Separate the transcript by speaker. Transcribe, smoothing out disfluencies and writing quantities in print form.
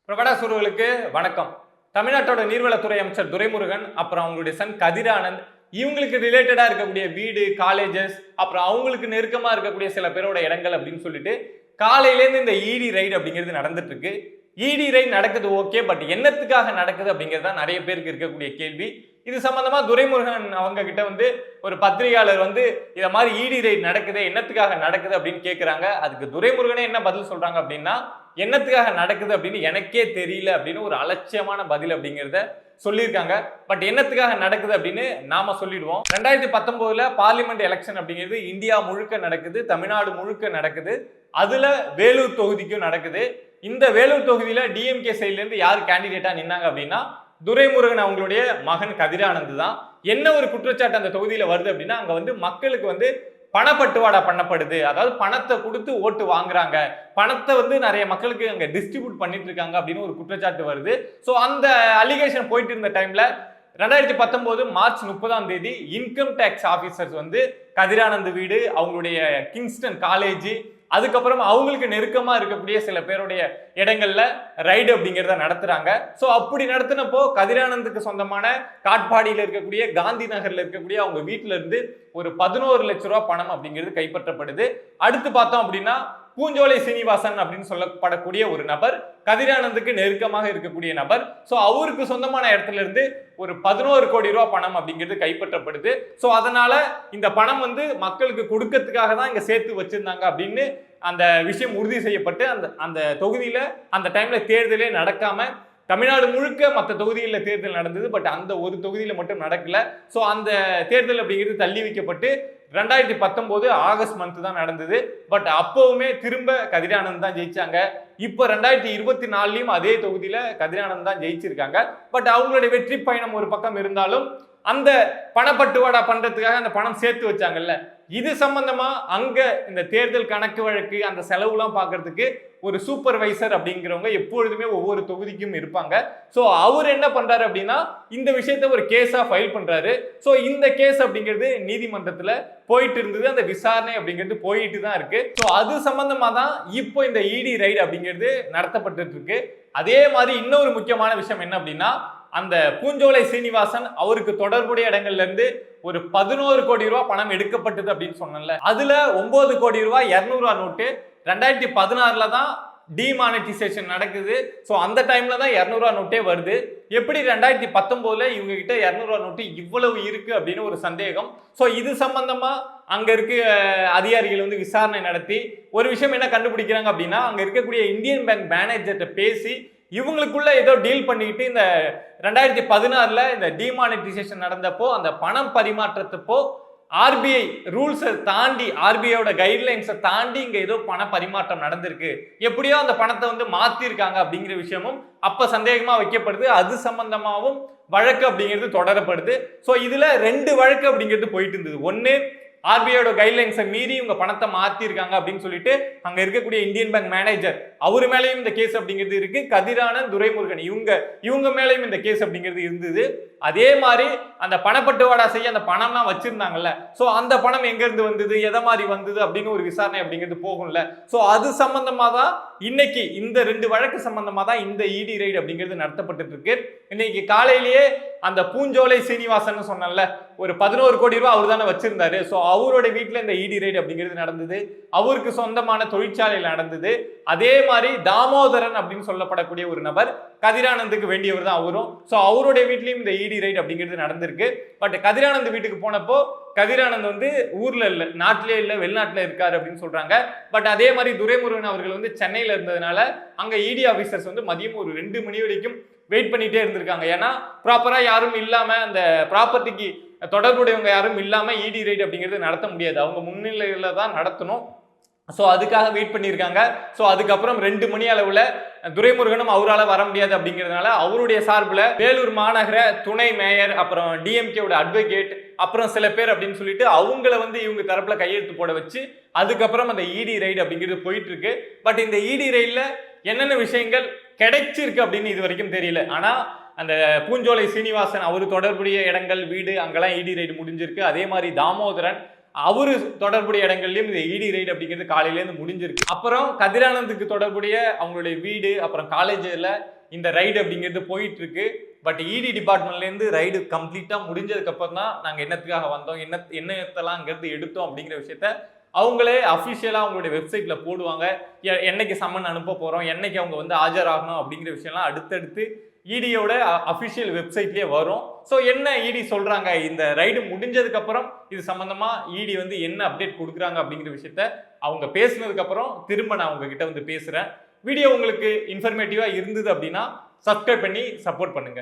Speaker 1: பிரபடாசுரர்களுக்கு வணக்கம். தமிழ்நாட்டோட நீர்வளத்துறை அமைச்சர் துரைமுருகன், அப்புறம் அவங்களுடைய சன் கதிரானந்த், இவங்களுக்கு ரிலேட்டடா இருக்கக்கூடிய வீடு, காலேஜஸ், அப்புறம் அவங்களுக்கு நெருக்கமா இருக்கக்கூடிய சில பேரோட இடங்கள் அப்படின்னு சொல்லிட்டு காலையிலேருந்து இந்த இடி ரைடு அப்படிங்கிறது நடந்துட்டு இருக்கு. இடி ரைடு நடக்குது ஓகே, பட் என்னத்துக்காக நடக்குது அப்படிங்கிறது தான் நிறைய பேருக்கு இருக்கக்கூடிய கேள்வி. இது சம்பந்தமா துரைமுருகன் அவங்க கிட்ட ஒரு பத்திரிகையாளர் இத மாதிரி இடி ரைடு நடக்குது, என்னத்துக்காக நடக்குது அப்படின்னு கேட்கிறாங்க. அதுக்கு துரைமுருகனே என்ன பதில் சொல்றாங்க அப்படின்னா, என்னத்துக்காக நடக்குது அப்படின்னு எனக்கே தெரியல அப்படின்னு ஒரு அலட்சியமான பதில் அப்படிங்கிறத சொல்லியிருக்காங்க. பட் என்னத்துக்காக நடக்குது அப்படின்னு நாம சொல்லிடுவோம். 2019 பார்லிமெண்ட் எலெக்ஷன் அப்படிங்கிறது இந்தியா முழுக்க நடக்குது, தமிழ்நாடு முழுக்க நடக்குது. அதுல வேலூர் தொகுதிக்கும் நடக்குது. இந்த வேலூர் தொகுதியில டிஎம்கே சைட்ல இருந்து யார் கேண்டிடேட்டா நின்னாங்க அப்படின்னா துரைமுருகன் அவங்களுடைய மகன் கதிரானந்த் தான். என்ன ஒரு குற்றச்சாட்டு அந்த தொகுதியில வருது அப்படின்னா, அங்க மக்களுக்கு பணப்பட்டுவாடா பண்ணப்படுது, அதாவது பணத்தை கொடுத்து ஓட்டு வாங்குறாங்க, பணத்தை நிறைய மக்களுக்கு அங்க டிஸ்ட்ரிபியூட் பண்ணிட்டு இருக்காங்க அப்படின்னு ஒரு குற்றச்சாட்டு வருது. ஸோ அந்த அலிகேஷன் போயிட்டு இருந்த டைம்ல 2019 March 30 income tax officers Kathiranand வீடு, அவங்களுடைய கிங்ஸ்டன் காலேஜ், அதுக்கப்புறம் அவங்களுக்கு நெருக்கமா இருக்கக்கூடிய சில பேருடைய இடங்கள்ல ரைடு அப்படிங்கிறத நடத்துறாங்க. ஸோ அப்படி நடத்தினப்போ கதிரானந்துக்கு சொந்தமான காட்பாடியில் இருக்கக்கூடிய காந்தி நகர்ல இருக்கக்கூடிய அவங்க வீட்டுல இருந்து ஒரு 11 லட்சம் ரூபாய் பணம் அப்படிங்கிறது கைப்பற்றப்படுது. அடுத்து பார்த்தோம் அப்படின்னா பூஞ்சோலை சீனிவாசன் அப்படின்னு சொல்லப்படக்கூடிய ஒரு நபர், கதிரானந்துக்கு நெருக்கமாக இருக்கக்கூடிய நபர். ஸோ அவருக்கு சொந்தமான இடத்துல இருந்து ஒரு 11 கோடி ரூபாய் பணம் அப்படிங்கிறது கைப்பற்றப்படுது. ஸோ அதனால இந்த பணம் மக்களுக்கு கொடுக்கறதுக்காக தான் இங்க சேர்த்து வச்சிருந்தாங்க அப்படின்னு அந்த விஷயம் உறுதி செய்யப்பட்டு அந்த தொகுதியில அந்த டைம்ல தேர்தலே நடக்காம தமிழ்நாடு முழுக்க மற்ற தொகுதிகளில் தேர்தல் நடந்தது. பட் அந்த ஒரு தொகுதியில மட்டும் நடக்கல. ஸோ அந்த தேர்தல் அப்படிங்கிறது தள்ளி வைக்கப்பட்டு 2019 ஆகஸ்ட் மந்த் தான் நடந்தது. பட் அப்பவுமே திரும்ப கதிரானந்த் தான் ஜெயிச்சாங்க. இப்போ 2024 அதே தொகுதியில கதிரானந்த் தான் ஜெயிச்சிருக்காங்க. பட் அவங்களுடைய வெற்றி பயணம் ஒரு பக்கம் இருந்தாலும் அந்த பணப்பட்டுவாடா பண்றதுக்காக அந்த பணம் சேர்த்து வச்சாங்கல்ல, இது சம்பந்தமா அங்க இந்த தேர்தல் கணக்கு வழக்கு அந்த செலவுலாம் பார்க்கறதுக்கு ஒரு சூப்பர்வைசர் அப்படிங்கிறவங்க எப்பொழுதுமே ஒவ்வொரு தொகுதிக்கும் இருப்பாங்க. ஸோ அவர் என்ன பண்றாரு அப்படின்னா இந்த விஷயத்த ஒரு கேஸா ஃபைல் பண்றாரு. ஸோ இந்த கேஸ் அப்படிங்கிறது நீதிமன்றத்துல போயிட்டு இருந்தது, அந்த விசாரணை அப்படிங்கிறது போயிட்டு தான் இருக்கு. ஸோ அது சம்பந்தமா தான் இப்போ இந்த இடி ரைடு அப்படிங்கிறது நடத்தப்பட்டு இருக்கு. அதே மாதிரி இன்னொரு முக்கியமான விஷயம் என்ன அப்படின்னா, அந்த பூஞ்சோலை சீனிவாசன் அவருக்கு தொடர்புடைய இடங்கள்ல இருந்து ஒரு 11 கோடி ரூபாய் பணம் எடுக்கப்பட்டது அப்படின்னு சொன்னல, அதுல 9 கோடி ரூபாய் 200 ரூபாய் நோட்டு 2016 தான் டிமானிட்டைசேஷன் நடக்குது. ஸோ அந்த டைம்ல தான் 200 ரூபாய் நோட்டே வருது. எப்படி 2019 இவங்க கிட்ட 200 ரூபாய் நோட்டு இவ்வளவு இருக்கு அப்படின்னு ஒரு சந்தேகம். ஸோ இது சம்பந்தமா அங்க இருக்க அதிகாரிகள் விசாரணை நடத்தி ஒரு விஷயம் என்ன கண்டுபிடிக்கிறாங்க அப்படின்னா, அங்க இருக்கக்கூடிய இந்தியன் பேங்க் மேனேஜர்கிட்ட பேசி இவங்களுக்குள்ள ஏதோ டீல் பண்ணிக்கிட்டு இந்த 2016 இந்த டிமானிட்டைசேஷன் நடந்தப்போ அந்த பணம் பரிமாற்றத்தப்போ ஆர்பிஐ ரூல்ஸை தாண்டி, ஆர்பிஐயோட கைட்லைன்ஸை தாண்டி இங்க ஏதோ பண பரிமாற்றம் நடந்திருக்கு, எப்படியோ அந்த பணத்தை மாத்திருக்காங்க அப்படிங்கிற விஷயமும் அப்ப சந்தேகமா வைக்கப்படுது. அது சம்பந்தமாவும் வழக்கு அப்படிங்கிறது தொடரப்படுது. ஸோ இதுல 2 வழக்கு அப்படிங்கிறது போயிட்டு இருந்தது. ஒன்னு, ஆர்பிஐயோட கைட்லைன்ஸை மீறி இவங்க பணத்தை மாத்திருக்காங்க அப்படின்னு சொல்லிட்டு அங்க இருக்கக்கூடிய இந்தியன் பேங்க் மேனேஜர் அவர் மேலேயும் இந்த கேஸ் அப்படிங்கிறது இருக்கு. கதிரானந்த், துரைமுருகன் இவங்க மேலேயும் இந்த கேஸ் அப்படிங்கிறது இருந்தது. அதே மாதிரி அந்த பணப்பட்டுவாடா செய்ய அந்த பணம்லாம் வச்சிருந்தாங்கல்ல, ஸோ அந்த பணம் எங்க இருந்து வந்தது, எதை மாதிரி வந்தது அப்படின்னு ஒரு விசாரணை அப்படிங்கிறது போகும்ல. ஸோ அது சம்பந்தமா தான் இன்னைக்கு இந்த 2 வழக்கு சம்பந்தமா தான் இந்த இடி ரைடு அப்படிங்கிறது நடத்தப்பட்டு இருக்கு. இன்னைக்கு காலையிலேயே அந்த பூஞ்சோலை சீனிவாசன் சொன்னல, ஒரு 11 கோடி ரூபாய் அவர் தானே வச்சிருந்தாரு. ஸோ அவரோட வீட்டுல இந்த இடி ரைடு அப்படிங்கிறது நடந்தது. அவருக்கு சொந்தமான தொழிற்சாலையில் நடந்தது. அதே மாதிரி தாமோதரன் அப்படின்னு சொல்லப்படக்கூடிய ஒரு நபர், கதிரானந்துக்கு வேண்டியவர் தான் அவரும். ஸோ அவருடைய வீட்லயும் இந்த இடி ரைடு அப்படிங்கிறது நடந்திருக்கு. பட் கதிரானந்த் வீட்டுக்கு போனப்போ கதிரானந்த் ஊர்ல இல்ல, நாட்டிலே இல்ல, வெளிநாட்டுல இருக்காரு அப்படின்னு சொல்றாங்க. பட் அதே மாதிரி துரைமுருகன் அவர்கள் சென்னையில இருந்ததுனால அங்க இடி ஆபீசர்ஸ் மதியம் ஒரு 2 மணி வரைக்கும் வெயிட் பண்ணிட்டே இருந்திருக்காங்க. ஏன்னா ப்ராப்பரா யாரும் இல்லாம, அந்த ப்ராப்பர்ட்டிக்கு தொடர்புடையவங்க யாரும் இல்லாம இடி ரைடு அப்படிங்கிறது நடத்த முடியாது, அவங்க முன்னிலையில தான் நடத்தணும். ஸோ அதுக்காக வெயிட் பண்ணியிருக்காங்க. ஸோ அதுக்கப்புறம் 2 மணி அளவில் துரைமுருகனும் அவரால் வர முடியாது அப்படிங்கிறதுனால அவருடைய சார்பில் வேலூர் மாநகர துணை மேயர், அப்புறம் டிஎம்கேவோட அட்வொகேட், அப்புறம் சில பேர் அப்படின்னு சொல்லிட்டு அவங்கள இவங்க தரப்புல கையெழுத்து போட வச்சு அதுக்கப்புறம் அந்த இடி ரைடு அப்படிங்கிறது போயிட்டு இருக்கு. பட் இந்த இடி ரைட்ல என்னென்ன விஷயங்கள் கிடைச்சிருக்கு அப்படின்னு இது வரைக்கும் தெரியல. ஆனா அந்த பூஞ்சோலை சீனிவாசன் அவர் தொடர்புடைய இடங்கள், வீடு, அங்கெல்லாம் இடி ரைடு முடிஞ்சிருக்கு. அதே மாதிரி தாமோதரன் அவரு தொடர்புடைய இடங்கள்லயும் இந்த இடி ரைடு அப்படிங்கிறது காலையில இருந்து முடிஞ்சிருக்கு. அப்புறம் கதிரானந்துக்கு தொடர்புடைய அவங்களுடைய வீடு அப்புறம் காலேஜ்ல இந்த ரைடு அப்படிங்கிறது போயிட்டு இருக்கு. பட் இடி டிபார்ட்மெண்ட்ல இருந்து ரைடு கம்ப்ளீட்டா முடிஞ்சதுக்கு அப்புறம் தான் நாங்க என்னத்துக்காக வந்தோம், என்னத்தெல்லாம் அங்கிருந்து எடுத்தோம் அப்படிங்கிற விஷயத்த அவங்களே அஃபிஷியலா அவங்களுடைய வெப்சைட்ல போடுவாங்க. என்னைக்கு சம்மன் அனுப்ப போறோம், என்னைக்கு அவங்க வந்து ஆஜராகணும் அப்படிங்கிற விஷயம்லாம் அடுத்தடுத்து இடியோட அஃபிஷியல் வெப்சைட்லயே வரும். ஸோ என்ன இடி சொல்றாங்க, இந்த ரைடு முடிஞ்சதுக்கு அப்புறம் இது சம்பந்தமா இடி வந்து என்ன அப்டேட் கொடுக்குறாங்க அப்படிங்கிற விஷயத்த அவங்க பேசினதுக்கு அப்புறம் திரும்ப நான் உங்ககிட்ட வந்து பேசுறேன். வீடியோ உங்களுக்கு இன்ஃபர்மேட்டிவா இருந்தது அப்படின்னா சப்ஸ்கிரைப் பண்ணி சப்போர்ட் பண்ணுங்க.